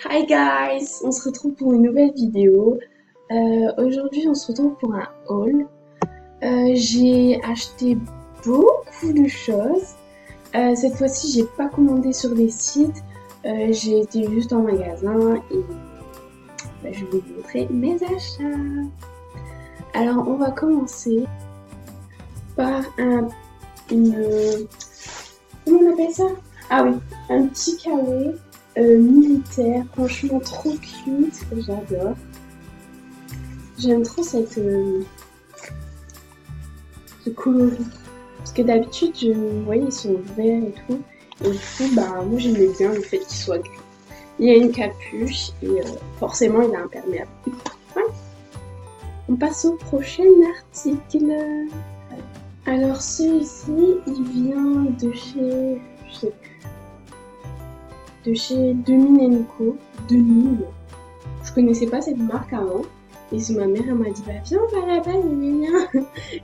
Hi guys, on se retrouve pour une nouvelle vidéo. Aujourd'hui on se retrouve pour un haul. J'ai acheté beaucoup de choses. Cette fois-ci j'ai pas commandé sur les sites. J'ai été juste en magasin et je vais vous montrer mes achats. Alors on va commencer par comment on appelle ça? Ah oui, un petit kawaii. Militaire, franchement trop cute, j'adore. J'aime trop ce coloris. Parce que d'habitude, vous voyez, ils sont verts et tout. Et du coup, moi j'aimais bien le fait qu'il soit gris. Il y a une capuche et forcément il est imperméable. Voilà. On passe au prochain article. Alors celui-ci, il vient de chez... je sais plus. De chez Demi Co. Demi. Je connaissais pas cette marque avant. Et ma mère elle m'a dit viens on va là-bas,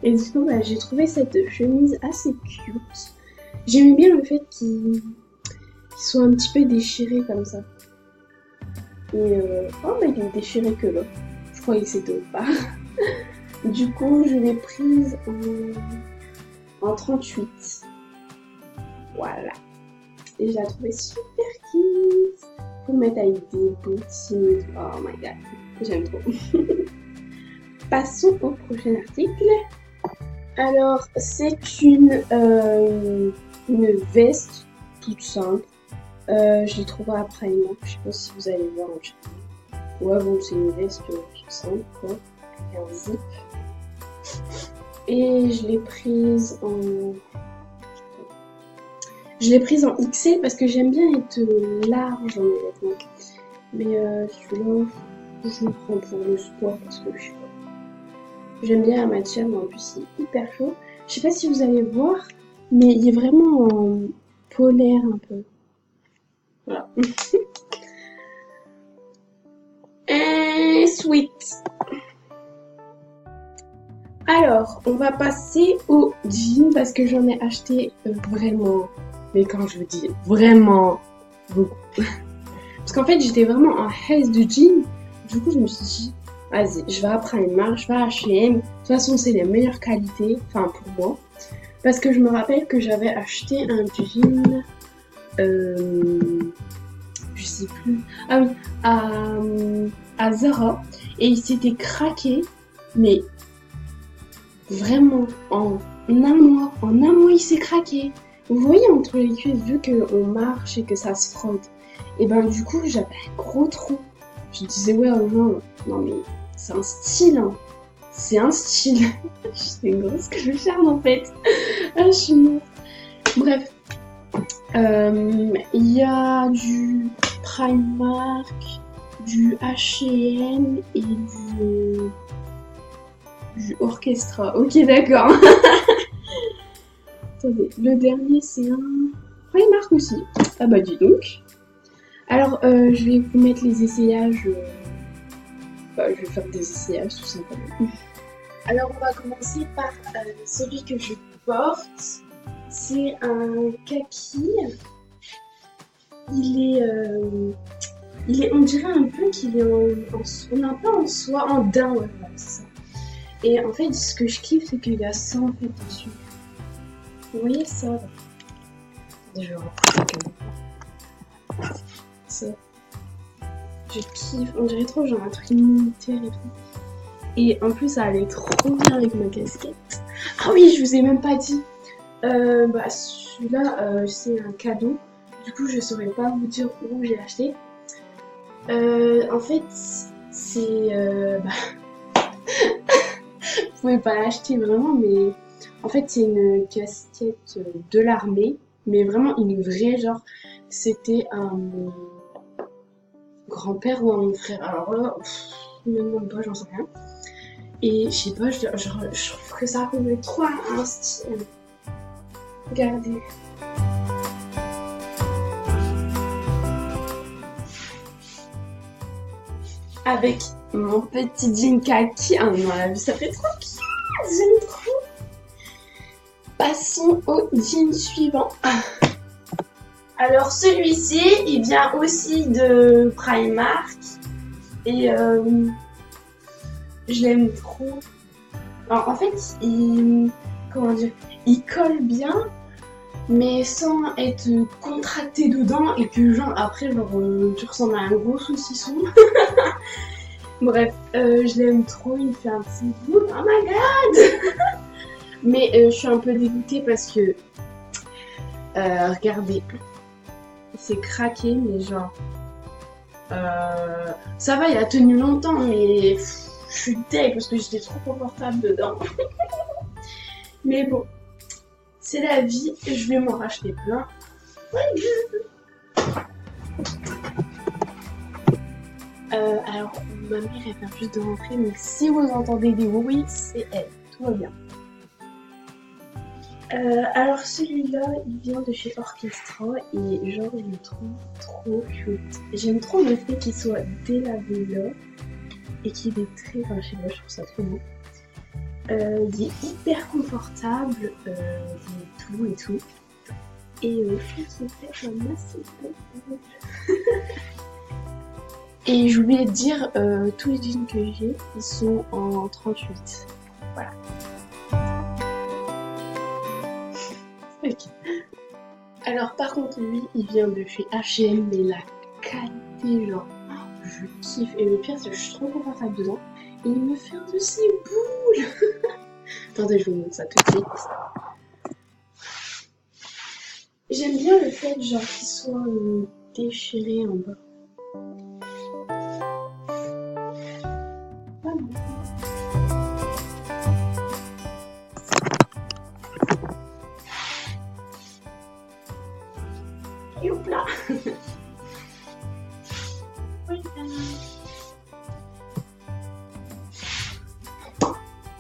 et du coup j'ai trouvé cette chemise assez cute. J'aimais bien le fait qu'il soit un petit peu déchiré comme ça. Et il est déchiré que là. Je croyais que c'était au pas. Du coup je l'ai prise en 38. Voilà. Et je la trouvais super cute pour mettre avec des bottines. Oh my god, j'aime trop. Passons au prochain article. Alors, c'est une veste toute simple. Je l'ai trouvée à Primark. Je sais pas si vous allez voir. Ouais, bon, c'est une veste toute simple, quoi. Avec un zip. Et je l'ai prise en... Je l'ai prise en XL parce que j'aime bien être large en vêtements. Mais celui-là, je le prends pour le sport parce que je sais pas. J'aime bien la matière, mais en plus il est hyper chaud. Je sais pas si vous allez voir, mais il est vraiment en polaire un peu. Voilà. Et sweet. Alors, on va passer au jean parce que j'en ai acheté vraiment. Mais quand je vous dis vraiment beaucoup. Parce qu'en fait, j'étais vraiment en haise de jeans. Du coup, je me suis dit, vas-y, je vais à Primark, je vais à H&M. De toute façon, c'est les meilleures qualités, enfin pour moi. Parce que je me rappelle que j'avais acheté un jean, je sais plus, ah oui, à Zara. Et il s'était craqué, mais vraiment, en un mois, il s'est craqué. Vous voyez entre les cuisses, vu qu'on marche et que ça se frotte, et du coup j'avais un gros trou. Je disais ouais non mais c'est un style, hein. C'est un style. J'étais une grosse clocharde en fait. Ah, je suis morte. Bref, il y a du Primark, du H&M et du Orchestra. Ok, d'accord. Attendez, le dernier c'est un Primark aussi. Ah bah dis donc. Alors je vais vous mettre les essayages. Je vais faire des essayages tout simplement. Alors on va commencer par celui que je porte. C'est un kaki. Il est, on dirait un peu qu'il est on a un peu en soie, en daim, ouais, voilà, c'est ça. Et en fait, ce que je kiffe, c'est qu'il y a ça en fait dessus. Vous voyez ça là. Je vais reprendre ça. Je kiffe, on dirait trop genre un truc militaire et tout. Et en plus, ça allait trop bien avec ma casquette. Ah oui, je vous ai même pas dit. Celui-là, c'est un cadeau. Du coup, je saurais pas vous dire où j'ai acheté. En fait, c'est... Vous pouvez pas l'acheter vraiment, mais... En fait, c'est une casquette de l'armée. Mais vraiment une vraie, genre... C'était un... grand-père ou à mon frère. Alors là, je me demande pas, j'en sais rien. Et je sais pas, je trouve que ça ressemble trop à un style. Regardez. Avec mon petit jean kaki. Ah non, la vue, ça fait trop cute. J'aime trop. Passons au jean suivant. Alors celui-ci, il vient aussi de Primark et je l'aime trop. Alors, en fait, comment dire, il colle bien, mais sans être contracté dedans et que genre après tu ressembles à un gros saucisson. Bref, je l'aime trop, il fait un petit bout. Oh my god! Mais je suis un peu dégoûtée parce que regardez, c'est craqué, mais genre ça va, il a tenu longtemps, mais je suis deg parce que j'étais trop confortable dedans. Mais bon, c'est la vie, je vais m'en racheter plein. Alors, ma mère elle vient juste de rentrer, mais si vous entendez des bruits, c'est elle, tout va bien. Alors celui-là, il vient de chez Orchestra et genre je le trouve trop cute. J'aime trop le fait qu'il soit délavé là et qu'il est très, enfin je sais pas, je trouve ça trop beau. Il est hyper confortable, il est tout. Et je trouve qu'il fait un assez bon. Et je voulais te dire, tous les jeans que j'ai, ils sont en 38. Voilà. Okay. Alors par contre lui il vient de chez H&M mais la qualité genre je kiffe et le pire c'est que je suis trop confortable dedans et il me fait un de ses boules. Attendez je vous montre ça tout de suite. J'aime bien le fait genre qu'il soit déchiré en bas. Youpla.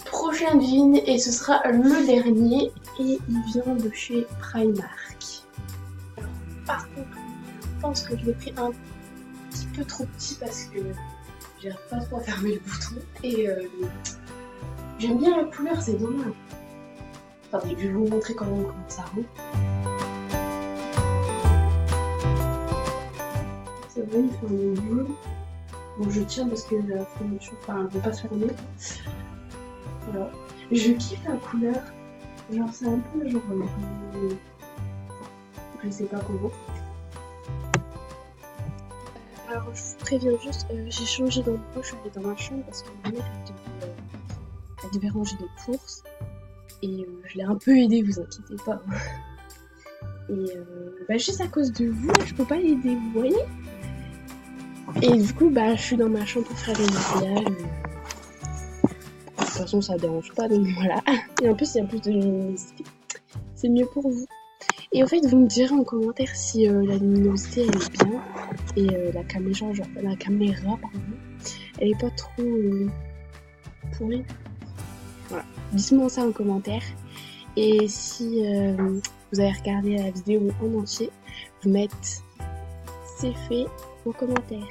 Prochain jean et ce sera le dernier et il vient de chez Primark. Alors, par contre, je pense que je l'ai pris un petit peu trop petit parce que j'arrive pas trop à fermer le bouton et j'aime bien la couleur, c'est dommage. Attendez, je vais vous montrer quand même comment ça roule. C'est vrai, il fait un boule. Bon, je tiens parce que la fermeture, enfin, elle ne veut pas se fermer. Alors, je kiffe la couleur. Genre, c'est un peu genre. Je sais pas comment. Alors, je vous préviens juste, j'ai changé d'endroit. Je suis allée dans ma chambre parce que ma mère elle devait ranger des courses. Et je l'ai un peu aidée, vous inquiétez pas. Et juste à cause de vous, je peux pas l'aider, vous voyez? Et du coup, je suis dans ma chambre pour faire le nettoyage. De toute façon, ça dérange pas, donc voilà. Et en plus, il y a plus de luminosité. C'est mieux pour vous. Et en fait, vous me direz en commentaire si la luminosité, elle est bien. Et la caméra, pardon, elle est pas trop pourrie. Voilà. Dites-moi ça en commentaire. Et si vous avez regardé la vidéo en entier, vous mettez c'est fait en commentaire.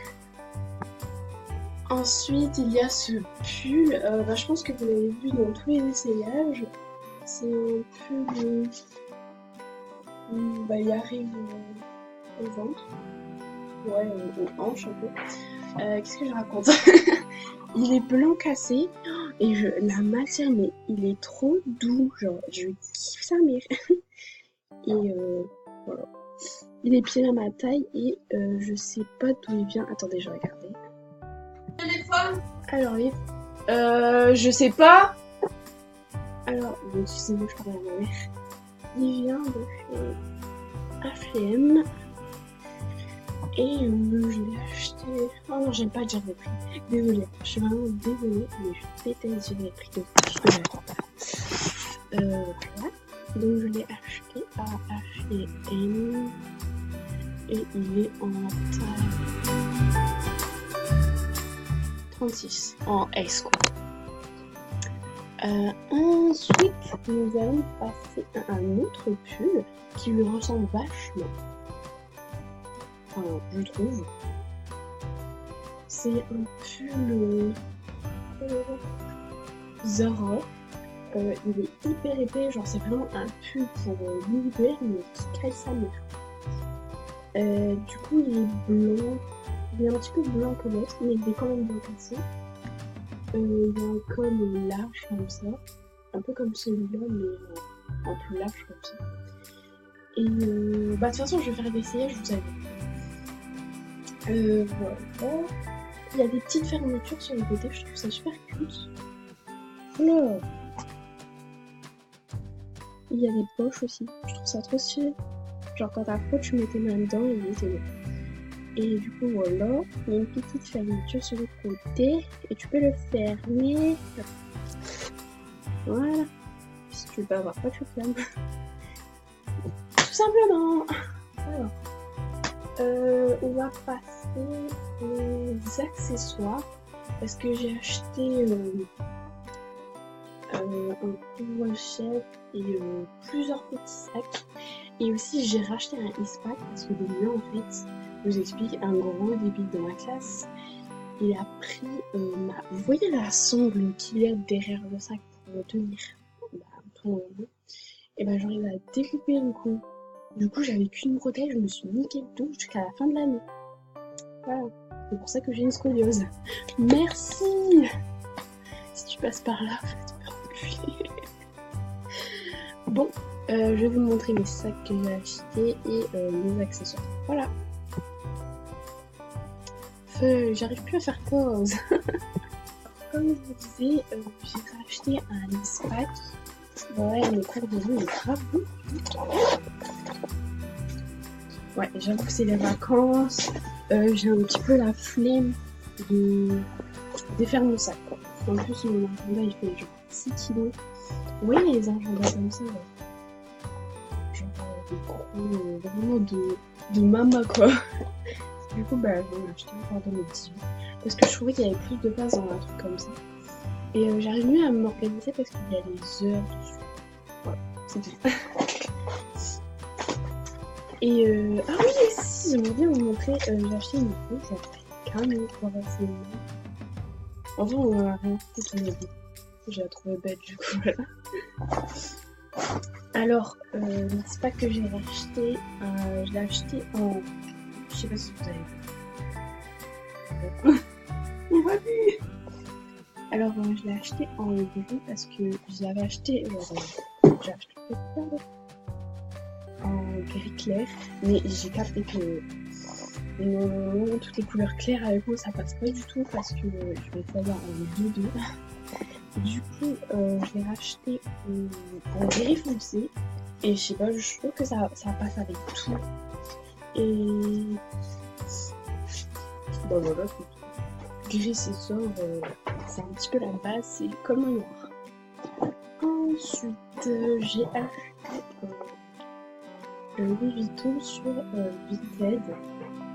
Ensuite, il y a ce pull. Je pense que vous l'avez vu dans tous les essayages. C'est un pull. Il arrive au ventre. Ouais, aux hanches un peu. Qu'est-ce que je raconte? Il est blanc cassé. Et la matière, mais il est trop doux. Genre, je kiffe sa mère. Et voilà. Il est pile à ma taille et je sais pas d'où il vient. Attendez, je vais regarder. Téléphone. Alors, je sais pas. Alors, excusez-moi, je parle à ma mère. Il vient de chez H&M. Et je l'ai acheté. Oh non, j'aime pas dire le prix. Désolée, je suis vraiment désolée, mais je déteste dire les prix de voilà. Donc je l'ai acheté à H&M. Et il est en taille 36, en S quoi. Ensuite, nous allons passer à un autre pull qui lui ressemble vachement. Enfin, je trouve. C'est un pull Zara. Il est hyper épais, genre c'est vraiment un pull pour l'hiver mais qui caille sa mère. Du coup, il est blanc. Il est un petit peu blanc que l'autre, mais il est quand même bien cassé. Il y a un col large comme ça. Un peu comme celui-là, mais en plus large comme ça. Et de toute façon, je vais faire l'essayer, je vous avais. Voilà. Il y a des petites fermetures sur les côtés, je trouve ça super cute. Voilà. Il y a des poches aussi, je trouve ça trop stylé. Genre quand t'as froid, tu mets tes mains dedans et il est bon. Et du coup voilà, il y a une petite fermeture sur le côté et tu peux le fermer. Voilà. Si tu veux pas avoir pas tu fermes. Tout simplement. Alors, on va passer aux accessoires parce que j'ai acheté un couvre-chef et plusieurs petits sacs. Et aussi j'ai racheté un ispac parce que le mien en fait, je vous explique, un gros débile de ma classe, il a pris vous voyez la sangle qu'il y a derrière le sac pour me tenir et ben genre il a découpé le cou. Du coup j'avais qu'une bretelle, je me suis niqué le dos jusqu'à la fin de l'année. Voilà, c'est pour ça que j'ai une scoliose. Merci. Si tu passes par là, tu peux reculer. Bon, je vais vous montrer les sacs que j'ai achetés et les accessoires. Voilà. J'arrive plus à faire pause. Comme je vous disais, j'ai racheté un ispac. Ouais, le cours de roue est grave bon. Ouais, j'avoue que c'est les vacances. J'ai un petit peu la flemme de faire mon sac, quoi. En plus, mon agenda, il fait genre 6 kilos. Vous voyez les agendas comme ça, ouais. Genre des gros, vraiment de mama, quoi. Du coup, bah, j'en ai acheté encore dans mes 18. Parce que je trouvais qu'il y avait plus de place dans un truc comme ça. Et j'arrive mieux à m'organiser parce qu'il y a les heures dessus. Voilà, c'est tout. Et ah oui, si, j'aimerais bien vous montrer, j'ai acheté une couche, j'en fais qu'un mot, quoi, c'est... Enfin, on va rien foutre tous les deux. J'ai la trouvé bête, du coup, voilà. Alors, l'ispac que j'ai racheté, je l'ai acheté en... Je sais pas si vous avez vu. On va vu. Alors, je l'ai acheté en gris parce que je l'avais acheté... j'ai acheté en gris clair, mais j'ai capté que non, toutes les couleurs claires avec moi ça passe pas du tout parce que je vais faire en 2-2. Du coup, je l'ai racheté en gris foncé et je sais pas, je trouve que ça passe avec tout. Et bon, voilà, gris c'est ça, c'est un petit peu la base, c'est comme un noir. Ensuite, j'ai acheté Louis Vuitton sur Vinted.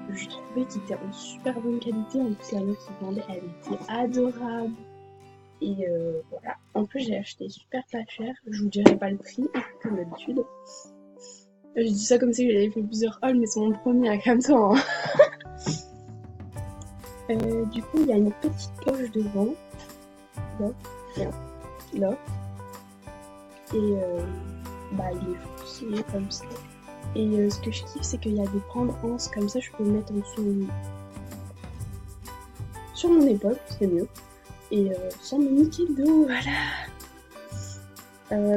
Je trouvais qu'il était en super bonne qualité. En plus, la meuf qui vendait, elle était adorable. Et voilà. En plus, j'ai acheté super pas cher. Je vous dirai pas le prix, comme d'habitude. Je dis ça comme si j'avais fait plusieurs hauls, mais c'est mon premier à comme ça. Hein. Du coup, il y a une petite poche devant. Là. Et bah, il est foncé comme ça. Et ce que je kiffe, c'est qu'il y a des grandes anses comme ça, je peux le mettre en dessous sur mon épaule, c'est mieux. Et sans me niquer le dos, voilà.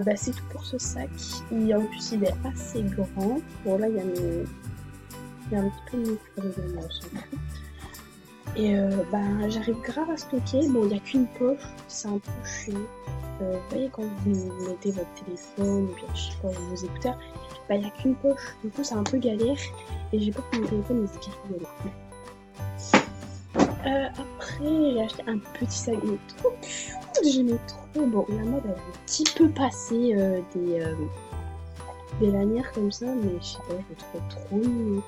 Bah, c'est tout pour ce sac. Et en plus, il est assez grand. Bon, là, il y a un petit peu de micro dedans, on s'en fout. Et bah, j'arrive grave à stocker. Bon, il n'y a qu'une poche, c'est un peu chiant. Vous voyez, quand vous mettez votre téléphone, ou bien je sais pas, vos écouteurs, bah il n'y a qu'une poche, du coup c'est un peu galère et j'ai peur que mon téléphone il se casse. Après j'ai acheté un petit sac, mais trop cute, j'aimais trop. Bon, la mode elle a un petit peu passé des lanières comme ça, mais je sais pas, je le trouve trop mignon.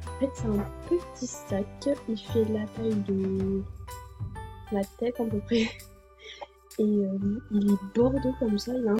En fait c'est un petit sac, il fait la taille de ma tête à peu près. Et il est bordeaux comme ça, il a un